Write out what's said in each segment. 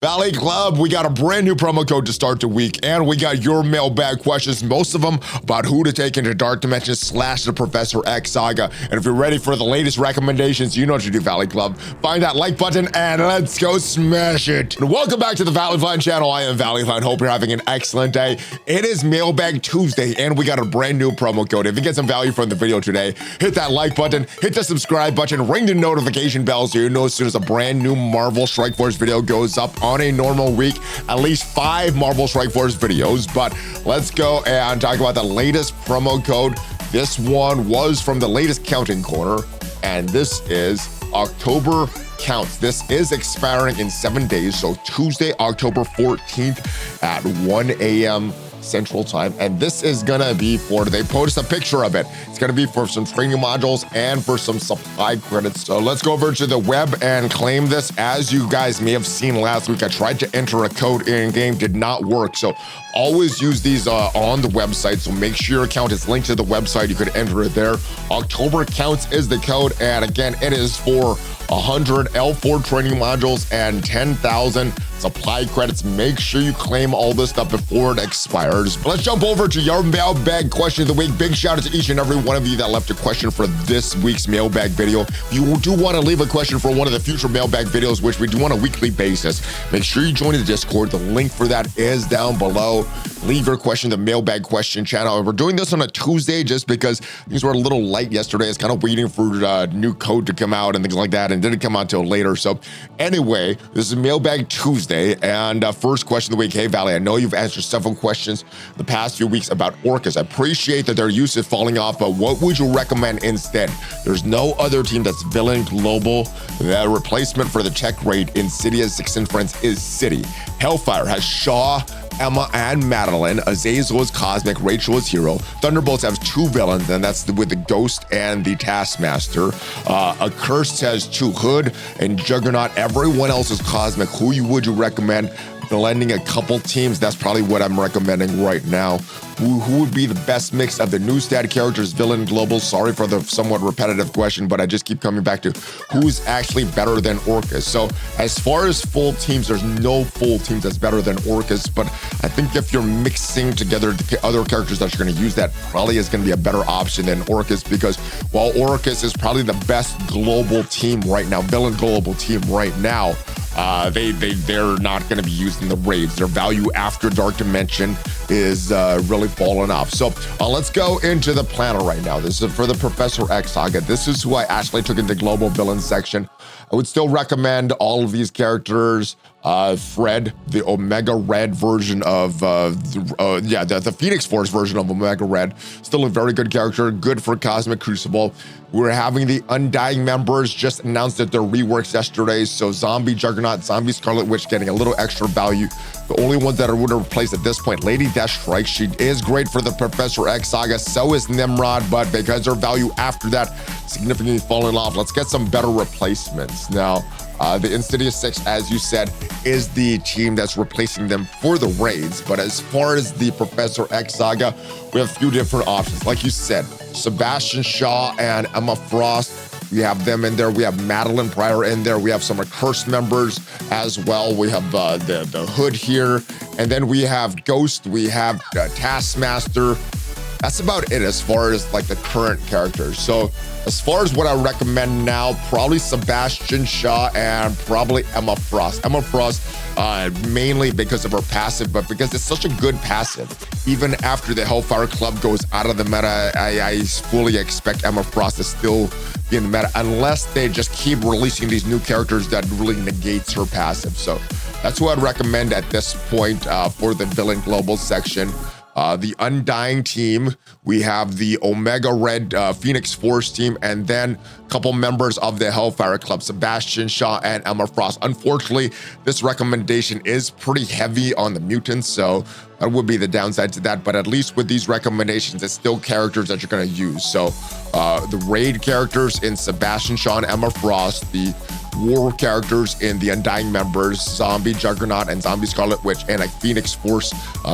Valley Club, we got a brand new promo code to start the week, and we got your mailbag questions, most of them about who to take into Dark Dimensions / the Professor X saga. And if you're ready for the latest recommendations, you know what to do, Valley Club. Find that like button and let's go smash it. And welcome back to the ValleyFlyin channel. I am ValleyFlyin. Hope you're having an excellent day. It is Mailbag Tuesday, and we got a brand new promo code. If you get some value from the video today, hit that like button, hit the subscribe button, ring the notification bell so you know as soon as a brand new Marvel Strike Force video goes up. On a normal week, at least 5 Marvel Strike Force videos, but let's go and talk about the latest promo code. This one was from the latest Counting Corner, and this is October Counts. This is expiring in 7 days, so Tuesday, October 14th at 1 a.m. Central Time, and this is gonna be for, they posted a picture of it, it's gonna be for some training modules and for some supply credits. So let's go over to the web and claim this. As you guys may have seen last week, I tried to enter a code in game, did not work, so always use these on the website, so make sure your account is linked to the website. You could enter it there. October Counts is the code, and again, it is for 100 L4 training modules and 10,000 supply credits. Make sure you claim all this stuff before it expires. But let's jump over to your mailbag question of the week. Big shout out to each and every one of you that left a question for this week's mailbag video. If you do want to leave a question for one of the future mailbag videos, which we do on a weekly basis, make sure you join the Discord. The link for that is down below. Leave your question, the mailbag question channel. We're doing this on a Tuesday just because things were a little light yesterday. It's kind of waiting for new code to come out and things like that, and didn't come out until later. So anyway, this is Mailbag Tuesday, and first question of the week. Hey Valley, I know you've answered several questions the past few weeks about Orchis. I appreciate that their use is falling off, but what would you recommend instead? There's no other team that's villain global. The replacement for the tech raid Insidious 6 and Friends is City. Hellfire has Shaw, Emma, and Madeline. Azazel is Cosmic, Rachel is Hero. Thunderbolts have 2 villains, and that's with the Ghost and the Taskmaster. Accursed has 2 Hood and Juggernaut. Everyone else is Cosmic. Who would you recommend blending a couple teams? That's probably what I'm recommending right now. Who would be the best mix of the new stat characters, villain, global? Sorry for the somewhat repetitive question, but I just keep coming back to who's actually better than Orchis. So as far as full teams, there's no full teams that's better than Orchis, but I think if you're mixing together the other characters that you're going to use, that probably is going to be a better option than Orchis, because while Orchis is probably the best global team right now, villain global team right now, they're not going to be used in the raids. Their value after Dark Dimension is really fallen off. So let's go into the planner right now. This is for the Professor X saga. This is who I actually took into global villain section. I would still recommend all of these characters. Fred, the Omega Red version of the Phoenix Force version of Omega Red, still a very good character, good for Cosmic Crucible. We're having the Undying members just announced that their reworks yesterday, so Zombie Juggernaut, Zombie Scarlet Witch getting a little extra value. The only ones that are would replace at this point, Lady Deathstrike, she is great for the Professor X saga, so is Nimrod, but because her value after that significantly falling off, let's get some better replacements. Now, the Insidious 6, as you said, is the team that's replacing them for the raids. But as far as the Professor X saga, we have a few different options. Like you said, Sebastian Shaw and Emma Frost, we have them in there. We have Madeline Pryor in there. We have some Accursed members as well. We have the Hood here. And then we have Ghost. We have Taskmaster. That's about it as far as like the current characters. So as far as what I recommend now, probably Sebastian Shaw and probably Emma Frost. Emma Frost, mainly because of her passive, but because it's such a good passive. Even after the Hellfire Club goes out of the meta, I fully expect Emma Frost to still be in the meta, unless they just keep releasing these new characters that really negates her passive. So that's what I'd recommend at this point for the villain global section. The Undying team, we have the Omega Red Phoenix Force team, and then a couple members of the Hellfire Club, Sebastian Shaw and Emma Frost. Unfortunately, this recommendation is pretty heavy on the mutants, so that would be the downside to that. But at least with these recommendations, it's still characters that you're going to use. So the raid characters in Sebastian Shaw and Emma Frost, the war characters in the Undying members, Zombie Juggernaut and Zombie Scarlet Witch, and a Phoenix Force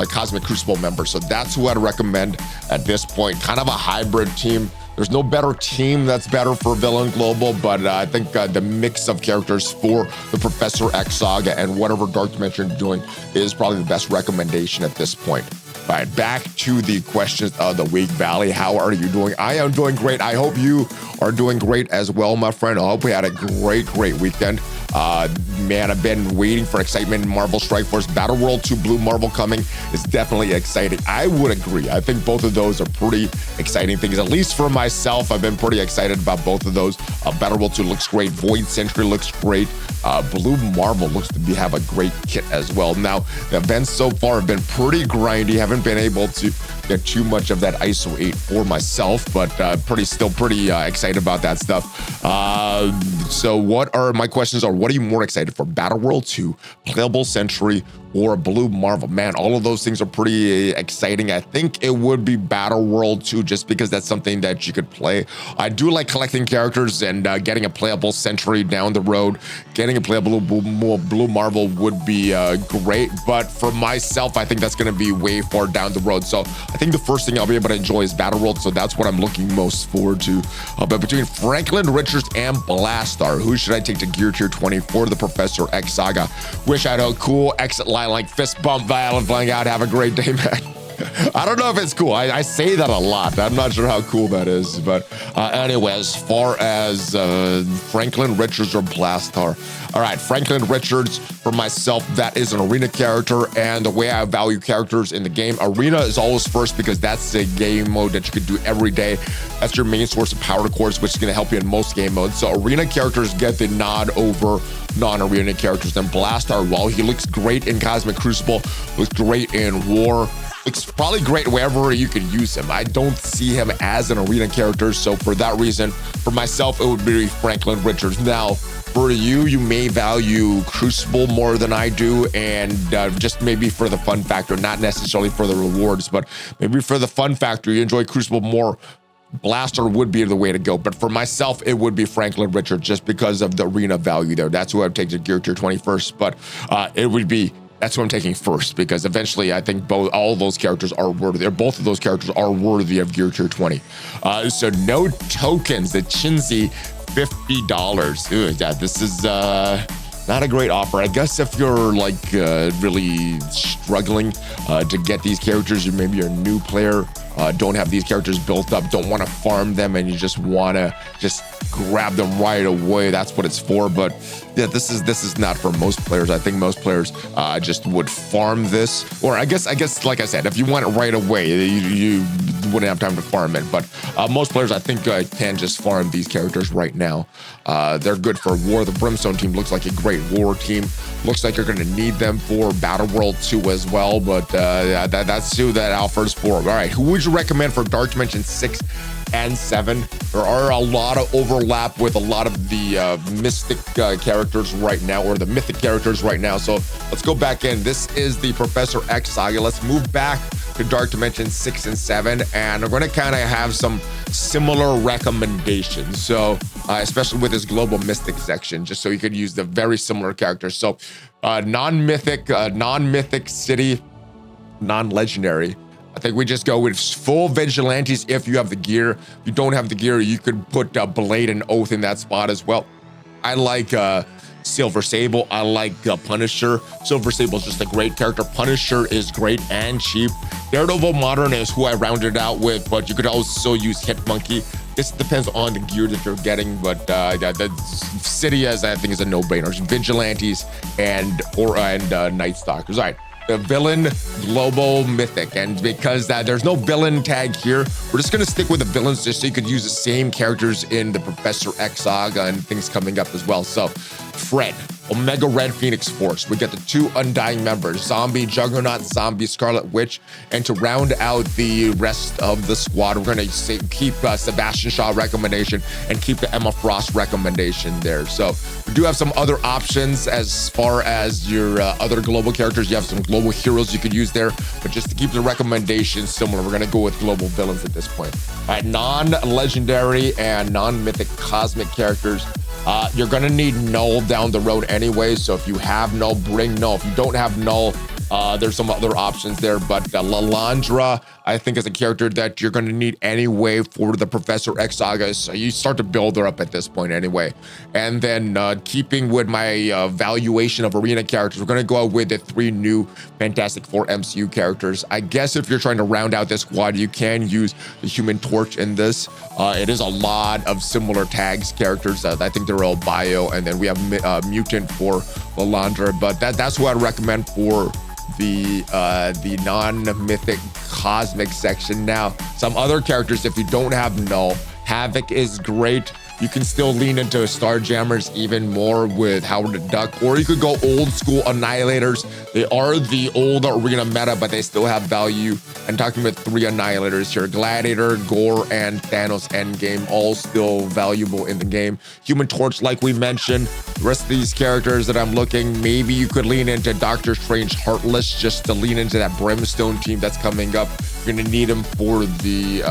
Cosmic Crucible member. So that's who I'd recommend at this point. Kind of a hybrid team. There's no better team that's better for Villain Global, but I think the mix of characters for the Professor X Saga and whatever Dark Dimension you're doing is probably the best recommendation at this point. All right, back to the questions of the week. Valley, how are you doing? I am doing great. I hope you are doing great as well, my friend. I hope we had a great weekend. Man, I've been waiting for excitement in Marvel Strike Force. Battle World 2 Blue Marvel coming is definitely exciting. I would agree. I think both of those are pretty exciting things. At least for myself, I've been pretty excited about both of those. Battle World 2 looks great. Void Sentry looks great. Blue Marvel looks to have a great kit as well. Now, the events so far have been pretty grindy. Haven't been able to get too much of that ISO 8 for myself, but still pretty excited about that stuff. So what are my questions are, what are you more excited for? Battle World 2, Playable Sentry, or Blue Marvel? Man, all of those things are pretty exciting. I think it would be Battle World 2 just because that's something that you could play. I do like collecting characters and getting a playable Sentry down the road. Getting a playable Blue Marvel would be great, but for myself, I think that's going to be way far down the road. So I think the first thing I'll be able to enjoy is Battle World, so that's what I'm looking most forward to. But between Franklin Richards and Blastar, who should I take to Gear Tier 20 for the Professor X Saga? Wish I had a cool exit line like fist bump, ValleyFlyin out. Have a great day, man. I don't know if it's cool. I say that a lot. I'm not sure how cool that is. But anyway, as far as Franklin Richards or Blastar. All right, Franklin Richards, for myself, that is an arena character. And the way I value characters in the game, arena is always first because that's a game mode that you could do every day. That's your main source of power cores, which is going to help you in most game modes. So arena characters get the nod over non-arena characters. Then Blastar, while he looks great in Cosmic Crucible, looks great in War, looks probably great wherever you could use him. I don't see him as an arena character, so for that reason, for myself, it would be Franklin Richards. Now, for you, you may value Crucible more than I do, and just maybe for the fun factor, not necessarily for the rewards, but maybe for the fun factor, you enjoy Crucible more. Blastar would be the way to go, but for myself, it would be Franklin Richards just because of the arena value there. That's who I'd take to Gear Tier 20 first, but it would be, that's what I'm taking first, because eventually I think all those characters are worthy, or both of those characters are worthy of Gear Tier 20. So no tokens, the Chinzi, $50. Ooh, yeah, this is not a great offer. I guess if you're like really struggling to get these characters, maybe you're a new player, don't have these characters built up, don't want to farm them, and you just want to just grab them right away. That's what it's for. But yeah, this is not for most players. I think most players just would farm this, or I guess like I said, if you want it right away, you wouldn't have time to farm it. But most players, I think, can just farm these characters right now. They're good for War. The Brimstone team looks like a great War team. Looks like you're going to need them for Battle World 2 as well, but that's who that offers for. All right, who would you recommend for Dark Dimension 6 and 7? There are a lot of overlap with a lot of the mystic characters right now, or the mythic characters right now. So let's go back in. This is the Professor X Saga. Let's move back to Dark Dimension 6 and 7, and we're going to kind of have some similar recommendations. So especially with this global mystic section, just so you could use the very similar characters. So non-mythic city, non-legendary. I think we just go with full vigilantes if you have the gear. If you don't have the gear, you could put Blade and Oath in that spot as well. I like Silver Sable. I like Punisher. Silver Sable is just a great character. Punisher is great and cheap. Daredevil Modern is who I rounded out with, but you could also use Hitmonkey. This depends on the gear that you're getting, but the city, as I think, is a no-brainer. Vigilantes and Night Stalkers. All right. The villain global mythic, and because there's no villain tag here, we're just gonna stick with the villains just so you could use the same characters in the Professor X Saga and things coming up as well. So Fred, Omega Red Phoenix Force, we get the 2 Undying members, Zombie Juggernaut, Zombie Scarlet Witch, and to round out the rest of the squad, we're gonna keep Sebastian Shaw recommendation and keep the Emma Frost recommendation there. So we do have some other options as far as your other global characters. You have some global heroes you could use there, but just to keep the recommendations similar, we're gonna go with global villains at this point. All right, non-legendary and non-mythic cosmic characters. You're gonna need Null down the road anyway, so if you have Null, bring Null. If you don't have Null, There's some other options there, but Lalandra, I think, is a character that you're going to need anyway for the Professor X saga. So you start to build her up at this point anyway. And then keeping with my valuation of arena characters, we're going to go out with the 3 new Fantastic Four MCU characters. I guess if you're trying to round out this squad, you can use the Human Torch in this. It is a lot of similar tags characters. I think they're all bio, and then we have Mutant for Lalandra, but that's what I'd recommend for the non-mythic cosmic section. Now, some other characters, if you don't have Null, Havoc is great. You can still lean into Starjammers even more with Howard the Duck, or you could go old school Annihilators. They are the old arena meta, but they still have value. And talking about 3 Annihilators here, Gladiator, Gore, and Thanos Endgame, all still valuable in the game. Human Torch, like we mentioned. The rest of these characters that I'm looking, maybe you could lean into Doctor Strange Heartless just to lean into that Brimstone team that's coming up. You're gonna need him for the,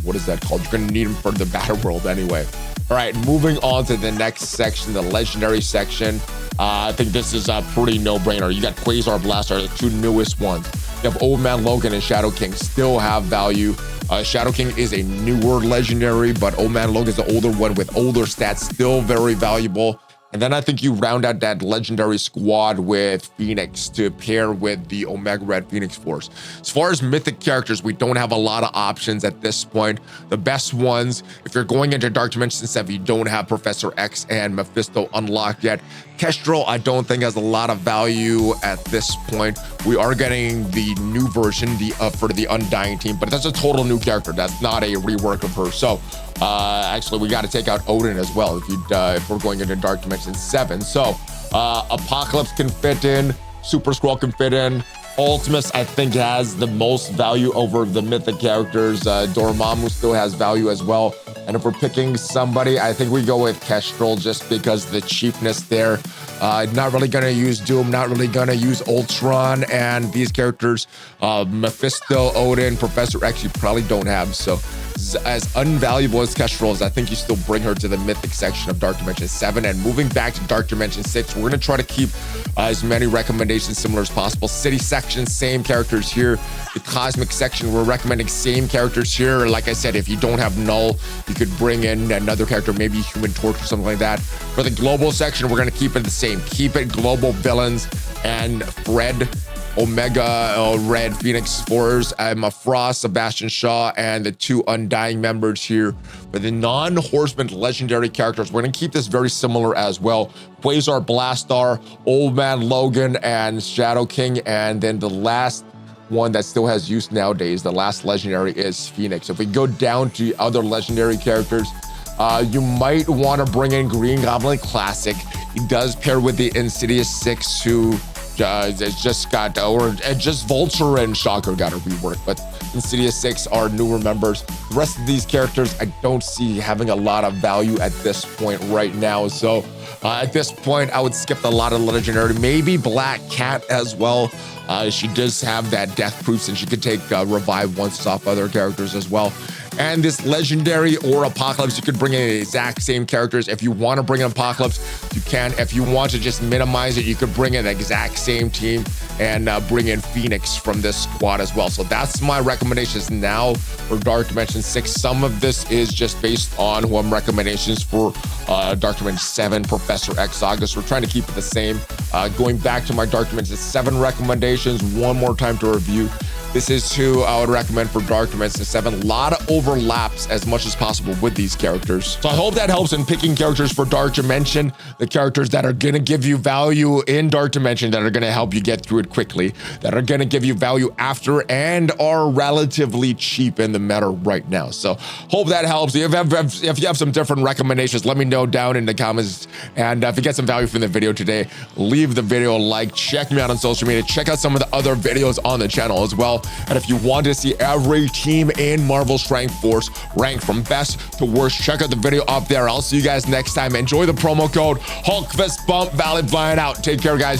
what is that called? You're gonna need him for the Battle World anyway. All right, moving on to the next section, the Legendary section. I think this is a pretty no-brainer. You got Quasar Blaster, the 2 newest ones. You have Old Man Logan and Shadow King still have value. Shadow King is a newer legendary, but Old Man Logan is the older one with older stats, still very valuable. And then I think you round out that legendary squad with Phoenix to pair with the Omega Red Phoenix Force. As far as mythic characters, we don't have a lot of options at this point. The best ones, if you're going into Dark Dimension 7, you don't have Professor X and Mephisto unlocked yet. Kestrel, I don't think has a lot of value at this point. We are getting the new version for the Undying team, but that's a total new character. That's not a rework of her. So actually, we got to take out Odin as well if we're going into Dark Dimension 7. So Apocalypse can fit in, Super Skrull can fit in. Ultimus, I think, has the most value over the mythic characters. Dormammu still has value as well. And if we're picking somebody, I think we go with Kestrel just because the cheapness there. Not really going to use Doom, not really going to use Ultron, and these characters, Mephisto, Odin, Professor X, you probably don't have. So as unvaluable as Kestrel is, I think you still bring her to the mythic section of Dark Dimension 7. And moving back to Dark Dimension 6, we're going to try to keep as many recommendations similar as possible. City section, same characters here. The Cosmic section, we're recommending same characters here. Like I said, if you don't have Null, you could bring in another character, maybe Human Torch or something like that. For the Global section, we're going to keep it the same. Keep it global villains and Fred, Omega Red Phoenix Force, Frost, Sebastian Shaw, and the 2 Undying members here. For the non-Horseman legendary characters, we're going to keep this very similar as well. Quasar Blastar, Old Man Logan, and Shadow King. And then the last one that still has use nowadays, the last legendary, is Phoenix. If we go down to other legendary characters, you might want to bring in Green Goblin Classic. He does pair with the Insidious 6, who just got, or just Vulture and Shocker got a rework, but Insidious 6 are newer members. The rest of these characters, I don't see having a lot of value at this point right now. So at this point, I would skip a lot of legendary, maybe Black Cat as well. She does have that death proofs, and she could take revive once off other characters as well. And this legendary or Apocalypse, you could bring in the exact same characters. If you want to bring in Apocalypse, you can. If you want to just minimize it, you could bring in the exact same team and bring in Phoenix from this squad as well. So that's my recommendations now for Dark Dimension 6. Some of this is just based on who I'm recommendations for Dark Dimension 7, Professor X Saga. So we're trying to keep it the same. Going back to my Dark Dimension 7 recommendations one more time to review. This is who I would recommend for Dark Dimension 7. A lot of overlaps as much as possible with these characters. So I hope that helps in picking characters for Dark Dimension, the characters that are going to give you value in Dark Dimension, that are going to help you get through it quickly, that are going to give you value after, and are relatively cheap in the meta right now. So hope that helps. If you have some different recommendations, let me know down in the comments. And if you get some value from the video today, leave the video a like. Check me out on social media. Check out some of the other videos on the channel as well. And if you want to see every team in Marvel Strike Force ranked from best to worst, check out the video up there. I'll see you guys next time. Enjoy the promo code HulkFistBump. ValleyFlyin out. Take care, guys.